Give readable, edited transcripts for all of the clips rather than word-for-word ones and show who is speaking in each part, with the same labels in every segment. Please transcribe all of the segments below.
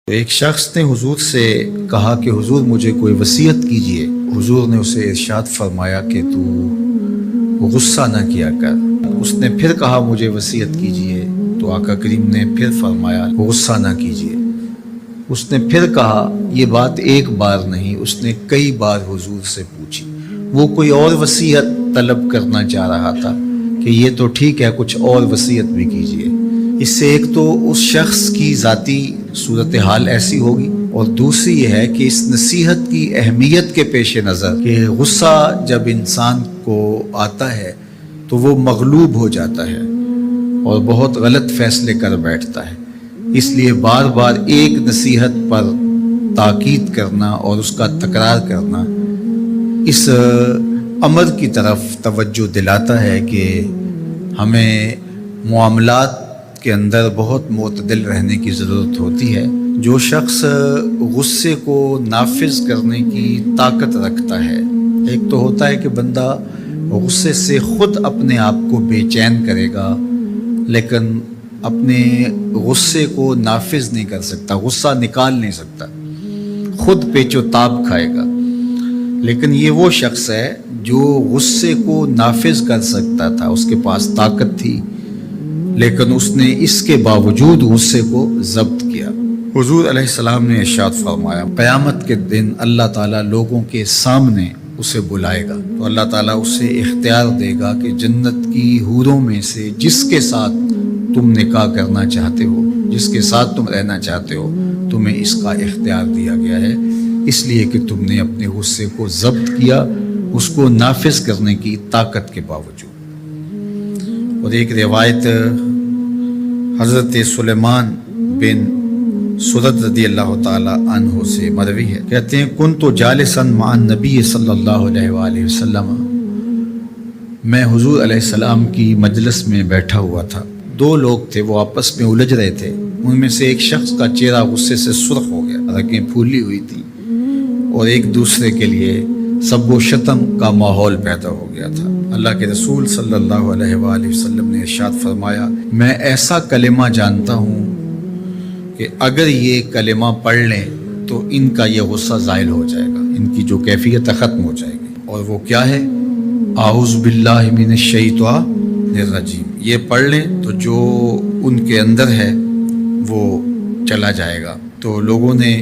Speaker 1: ایک شخص نے حضور سے کہا کہ حضور مجھے کوئی وصیت کیجئے۔ حضور نے اسے ارشاد فرمایا کہ تو غصہ نہ کیا کر۔ اس نے پھر کہا مجھے وصیت کیجئے، تو آقا کریم نے پھر فرمایا غصہ نہ کیجئے۔ اس نے پھر کہا، یہ بات ایک بار نہیں، اس نے کئی بار حضور سے پوچھی۔ وہ کوئی اور وصیت طلب کرنا چاہ رہا تھا کہ یہ تو ٹھیک ہے، کچھ اور وصیت بھی کیجئے۔ اس سے ایک تو اس شخص کی ذاتی صورتحال ایسی ہوگی، اور دوسری یہ ہے کہ اس نصیحت کی اہمیت کے پیش نظر کہ غصہ جب انسان کو آتا ہے تو وہ مغلوب ہو جاتا ہے اور بہت غلط فیصلے کر بیٹھتا ہے۔ اس لیے بار بار ایک نصیحت پر تاکید کرنا اور اس کا تکرار کرنا اس امر کی طرف توجہ دلاتا ہے کہ ہمیں معاملات کے اندر بہت معتدل رہنے کی ضرورت ہوتی ہے۔ جو شخص غصے کو نافذ کرنے کی طاقت رکھتا ہے، ایک تو ہوتا ہے کہ بندہ غصے سے خود اپنے آپ کو بے چین کرے گا، لیکن اپنے غصے کو نافذ نہیں کر سکتا، غصہ نکال نہیں سکتا، خود پیچ و تاب کھائے گا۔ لیکن یہ وہ شخص ہے جو غصے کو نافذ کر سکتا تھا، اس کے پاس طاقت تھی، لیکن اس نے اس کے باوجود غصے کو ضبط کیا۔ حضور علیہ السلام نے ارشاد فرمایا، قیامت کے دن اللہ تعالیٰ لوگوں کے سامنے اسے بلائے گا، تو اللہ تعالیٰ اسے اختیار دے گا کہ جنت کی حوروں میں سے جس کے ساتھ تم نکاح کرنا چاہتے ہو، جس کے ساتھ تم رہنا چاہتے ہو، تمہیں اس کا اختیار دیا گیا ہے، اس لیے کہ تم نے اپنے غصے کو ضبط کیا، اس کو نافذ کرنے کی طاقت کے باوجود۔ اور ایک روایت حضرت سلیمان بن سرد رضی اللہ تعالی عنہ سے مروی ہے، کہتے ہیں کنت جالسا مع النبی صلی اللہ علیہ وآلہ وسلم، میں حضور علیہ السلام کی مجلس میں بیٹھا ہوا تھا۔ دو لوگ تھے، وہ آپس میں الجھ رہے تھے۔ ان میں سے ایک شخص کا چہرہ غصے سے سرخ ہو گیا، رگیں پھولی ہوئی تھیں، اور ایک دوسرے کے لیے سب و شتم کا ماحول پیدا ہو گیا تھا۔ اللہ کے رسول صلی اللہ علیہ وآلہ وسلم نے ارشاد فرمایا، میں ایسا کلمہ جانتا ہوں کہ اگر یہ کلمہ پڑھ لیں تو ان کا یہ غصہ زائل ہو جائے گا، ان کی جو کیفیت ختم ہو جائے گی۔ اور وہ کیا ہے؟ اعوذ باللہ من الشیطان الرجیم۔ یہ پڑھ لیں تو جو ان کے اندر ہے وہ چلا جائے گا۔ تو لوگوں نے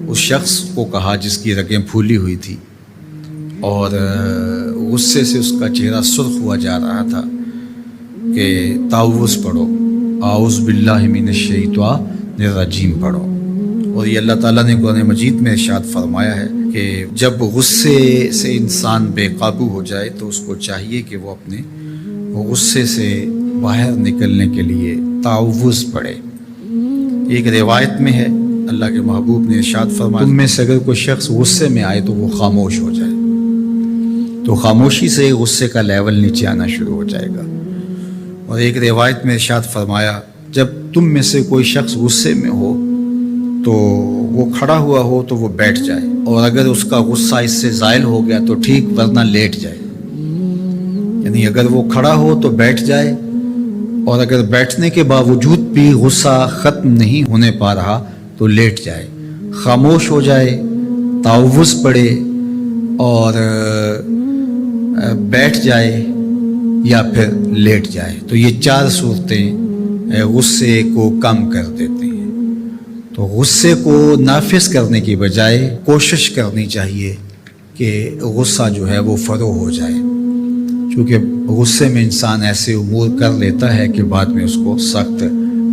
Speaker 1: اس شخص کو کہا جس کی رگیں پھولی ہوئی تھی اور غصے سے اس کا چہرہ سرخ ہوا جا رہا تھا کہ تعوذ پڑھو، اعوذ باللہ من الشیطان الرجیم پڑھو۔ اور یہ اللہ تعالیٰ نے قرآن مجید میں ارشاد فرمایا ہے کہ جب غصے سے انسان بے قابو ہو جائے تو اس کو چاہیے کہ وہ اپنے غصے سے باہر نکلنے کے لیے تعوذ پڑھے۔ ایک روایت میں ہے، اللہ کے محبوب نے ارشاد فرمایا، تم میں سے اگر کوئی شخص غصے میں آئے تو وہ خاموش ہو جائے، تو خاموشی سے غصے کا لیول نیچے آنا شروع ہو جائے گا۔ اور ایک روایت میں ارشاد فرمایا، جب تم میں سے کوئی شخص غصے میں ہو تو وہ کھڑا ہوا ہو تو وہ بیٹھ جائے، اور اگر اس کا غصہ اس سے زائل ہو گیا تو ٹھیک، ورنہ لیٹ جائے۔ یعنی اگر وہ کھڑا ہو تو بیٹھ جائے، اور اگر بیٹھنے کے باوجود بھی غصہ ختم نہیں ہونے پا رہا تو لیٹ جائے، خاموش ہو جائے، تعوذ پڑھے اور بیٹھ جائے، یا پھر لیٹ جائے۔ تو یہ چار صورتیں غصے کو کم کر دیتے ہیں۔ تو غصے کو نافذ کرنے کی بجائے کوشش کرنی چاہیے کہ غصہ جو ہے وہ فروغ ہو جائے، کیونکہ غصے میں انسان ایسے امور کر لیتا ہے کہ بعد میں اس کو سخت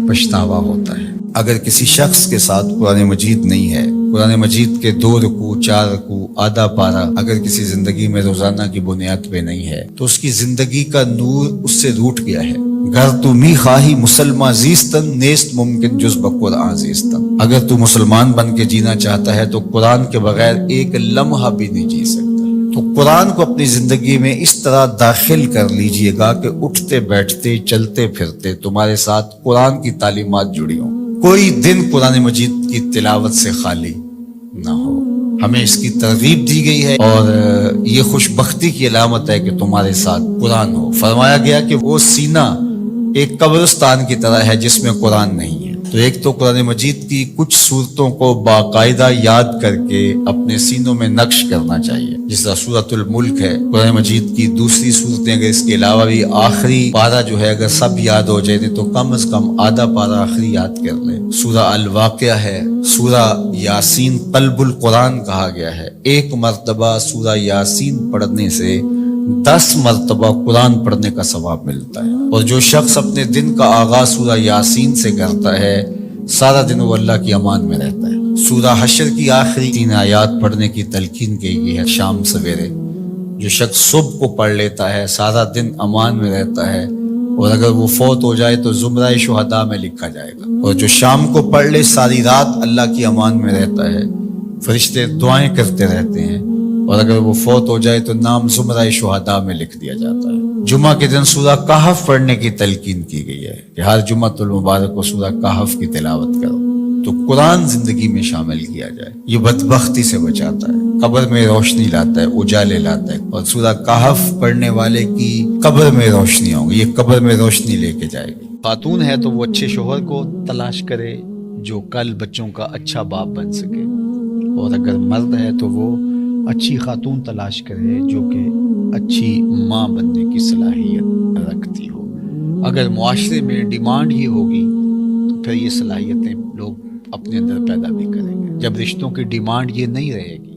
Speaker 1: پچھتاوا ہوتا ہے۔ اگر کسی شخص کے ساتھ قرآن مجید نہیں ہے، قرآن مجید کے 2 رکوع 4 رکوع آدھا پارہ اگر کسی زندگی میں روزانہ کی بنیاد پہ نہیں ہے تو اس کی زندگی کا نور اس سے روٹ گیا ہے۔ گر تو می خواہی مسلمان زیستن نیست ممکن جز بقرآن زیستن، اگر تو مسلمان بن کے جینا چاہتا ہے تو قرآن کے بغیر ایک لمحہ بھی نہیں جی سکتا۔ تو قرآن کو اپنی زندگی میں اس طرح داخل کر لیجئے گا کہ اٹھتے بیٹھتے چلتے پھرتے تمہارے ساتھ قرآن کی تعلیمات جڑی ہوں، کوئی دن قرآن مجید کی تلاوت سے خالی نہ ہو۔ ہمیں اس کی ترغیب دی گئی ہے، اور یہ خوش بختی کی علامت ہے کہ تمہارے ساتھ قرآن ہو۔ فرمایا گیا کہ وہ سینہ ایک قبرستان کی طرح ہے جس میں قرآن نہیں ہے۔ تو تو ایک تو قرآن مجید کی کچھ صورتوں کو باقاعدہ یاد کر کے اپنے سینوں میں نقش کرنا چاہیے، جس طرح سورۃ الملک ہے قرآن مجید کی دوسری صورتیں، اگر اس کے علاوہ بھی آخری پارہ جو ہے اگر سب یاد ہو جائے تو کم از کم آدھا پارہ آخری یاد کر لیں۔ سورہ الواقعہ ہے، سورہ یاسین قلب القرآن کہا گیا ہے، ایک مرتبہ سورہ یاسین پڑھنے سے 10 مرتبہ قرآن پڑھنے کا ثواب ملتا ہے، اور جو شخص اپنے دن کا آغاز سورہ یاسین سے کرتا ہے سارا دن وہ اللہ کی امان میں رہتا ہے۔ سورہ حشر کی آخری 3 آیات پڑھنے کی تلقین کی گئی ہے شام سویرے، جو شخص صبح کو پڑھ لیتا ہے سارا دن امان میں رہتا ہے، اور اگر وہ فوت ہو جائے تو زمرہ شہداء میں لکھا جائے گا، اور جو شام کو پڑھ لے ساری رات اللہ کی امان میں رہتا ہے، فرشتے دعائیں کرتے رہتے ہیں، اور اگر وہ فوت ہو جائے تو نام زمرہ شہداء میں لکھ دیا جاتا ہے۔ جمعہ کے دن سورہ کہف پڑھنے کی تلقین کی گئی ہے کہ ہر جمعہ المبارک کو سورہ کہف کی تلاوت کرو، تو قرآن زندگی میں شامل کیا جائے، یہ بدبختی سے بچاتا ہے، قبر میں روشنی لاتا ہے، اجالے لاتا ہے، اور سورہ کہف پڑھنے والے کی قبر میں روشنی ہوگی، یہ قبر میں روشنی لے کے جائے گی۔ خاتون ہے تو وہ اچھے شوہر کو تلاش کرے جو کل بچوں کا اچھا باپ بن سکے، اور اگر مرد ہے تو وہ اچھی خاتون تلاش کرے جو کہ اچھی ماں بننے کی صلاحیت رکھتی ہو۔ اگر معاشرے میں ڈیمانڈ ہی ہوگی تو پھر یہ صلاحیتیں لوگ اپنے اندر پیدا بھی کریں گے۔ جب رشتوں کی ڈیمانڈ یہ نہیں رہے گی،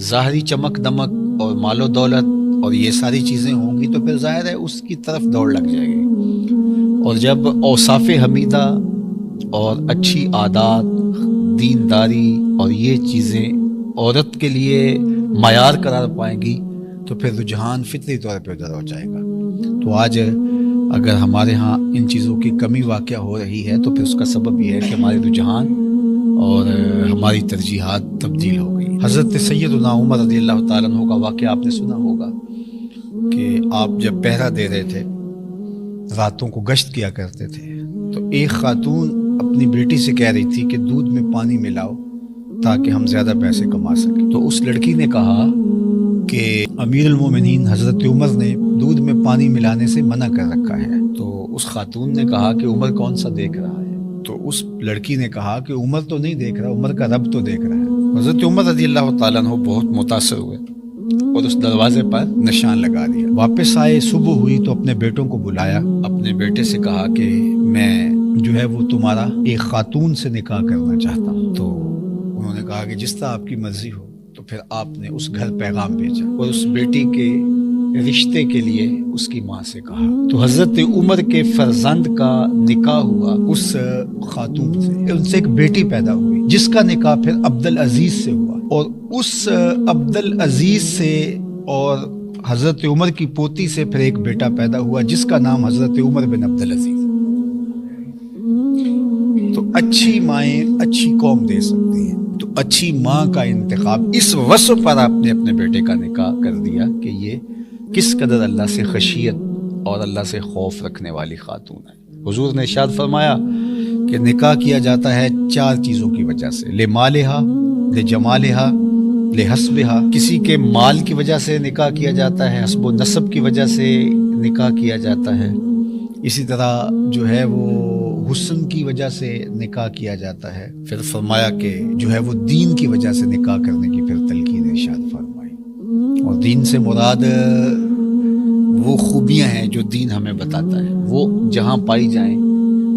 Speaker 1: ظاہری چمک دمک اور مال و دولت اور یہ ساری چیزیں ہوں گی، تو پھر ظاہر ہے اس کی طرف دوڑ لگ جائے گی۔ اور جب اوصاف حمیدہ اور اچھی عادات، دینداری اور یہ چیزیں عورت کے لیے معیار قرار پائیں گی تو پھر رجحان فطری طور پہ ادھر ہو جائے گا۔ تو آج اگر ہمارے ہاں ان چیزوں کی کمی واقع ہو رہی ہے تو پھر اس کا سبب یہ ہے کہ ہمارے رجحان اور ہماری ترجیحات تبدیل ہو گئی۔ حضرت سیدنا عمر رضی اللہ تعالیٰ عنہ کا واقعہ آپ نے سنا ہوگا کہ آپ جب پہرا دے رہے تھے، راتوں کو گشت کیا کرتے تھے، تو ایک خاتون اپنی بیٹی سے کہہ رہی تھی کہ دودھ میں پانی ملاؤ تاکہ ہم زیادہ پیسے کما سکیں۔ تو اس لڑکی نے کہا کہ امیر المومنین حضرت عمر نے دودھ میں پانی ملانے سے منع کر رکھا ہے۔ تو اس خاتون نے کہا کہ عمر کون سا دیکھ رہا ہے؟ تو اس لڑکی نے کہا کہ عمر تو نہیں دیکھ رہا، عمر کا رب تو دیکھ رہا ہے۔ حضرت عمر رضی اللہ تعالیٰ عنہ بہت متاثر ہوئے اور اس دروازے پر نشان لگا دیا۔ واپس آئے، صبح ہوئی تو اپنے بیٹوں کو بلایا، اپنے بیٹے سے کہا کہ میں جو ہے وہ تمہارا ایک خاتون سے نکاح کرنا چاہتا ہوں۔ تو انہوں نے کہا کہ جس طرح آپ کی مرضی ہو۔ تو پھر آپ نے اس گھر پیغام بھیجا اور اس بیٹی کے رشتے کے لیے اس کی ماں سے کہا۔ تو حضرت عمر کے فرزند کا نکاح ہوا اس خاتون سے، ان سے ایک بیٹی پیدا ہوئی جس کا نکاح پھر عبدالعزیز سے ہوا، اور اس عبدالعزیز سے اور حضرت عمر کی پوتی سے پھر ایک بیٹا پیدا ہوا جس کا نام حضرت عمر بن عبدالعزیز۔ تو اچھی مائیں اچھی قوم دے سکتی ہیں، تو اچھی ماں کا انتخاب اس وصف پر آپ نے اپنے بیٹے کا نکاح کر دیا کہ یہ کس قدر اللہ سے خشیت اور اللہ سے خوف رکھنے والی خاتون ہے۔ حضور نے ارشاد فرمایا کہ نکاح کیا جاتا ہے 4 چیزوں کی وجہ سے، لمالہا، لجمالہا، لحسبہا۔ کسی کے مال کی وجہ سے نکاح کیا جاتا ہے، حسب و نسب کی وجہ سے نکاح کیا جاتا ہے، اسی طرح جو ہے وہ حسن کی وجہ سے نکاح کیا جاتا ہے۔ پھر فرمایا کہ جو ہے وہ دین کی وجہ سے نکاح کرنے کی پھر تلقین ارشاد فرمائی، اور دین سے مراد وہ خوبیاں ہیں جو دین ہمیں بتاتا ہے، وہ جہاں پائی جائیں۔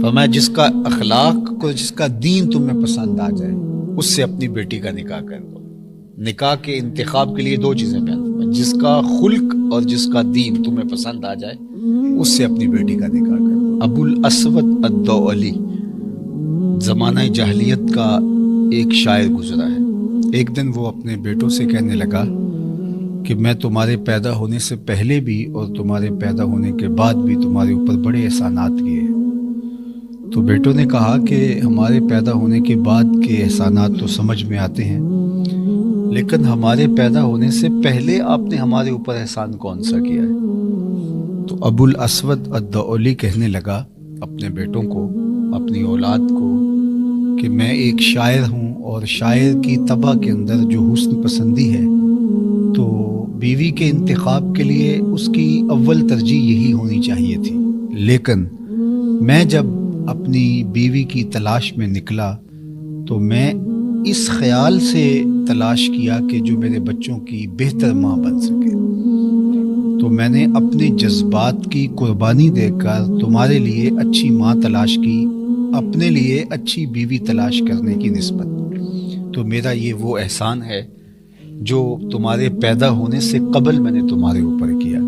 Speaker 1: فرمایا جس کا اخلاق کو، جس کا دین تمہیں پسند آ جائے اس سے اپنی بیٹی کا نکاح کر دو۔ نکاح کے انتخاب کے لیے 2 چیزیں بیان، جس کا خلق اور جس کا دین تمہیں پسند آ جائے اس سے اپنی بیٹی کا نکاح کر دو۔ ابو الاسود الدؤلی زمانہ جاہلیت کا ایک شاعر گزرا ہے۔ ایک دن وہ اپنے بیٹوں سے کہنے لگا کہ میں تمہارے پیدا ہونے سے پہلے بھی اور تمہارے پیدا ہونے کے بعد بھی تمہارے اوپر بڑے احسانات کیے ہیں۔ تو بیٹوں نے کہا کہ ہمارے پیدا ہونے کے بعد کے احسانات تو سمجھ میں آتے ہیں، لیکن ہمارے پیدا ہونے سے پہلے آپ نے ہمارے اوپر احسان کون سا کیا ہے؟ تو ابو الاسود الدؤلی کہنے لگا اپنے بیٹوں کو، اپنی اولاد کو، کہ میں ایک شاعر ہوں، اور شاعر کی طبع کے اندر جو حسن پسندی ہے تو بیوی کے انتخاب کے لیے اس کی اول ترجیح یہی ہونی چاہیے تھی، لیکن میں جب
Speaker 2: اپنی بیوی کی تلاش میں نکلا تو میں اس خیال سے تلاش کیا کہ جو میرے بچوں کی بہتر ماں بن سکے، تو میں نے اپنے جذبات کی قربانی دے کر تمہارے لیے اچھی ماں تلاش کی، اپنے لیے اچھی بیوی تلاش کرنے کی نسبت۔ تو میرا یہ وہ احسان ہے جو تمہارے پیدا ہونے سے قبل میں نے تمہارے اوپر کیا۔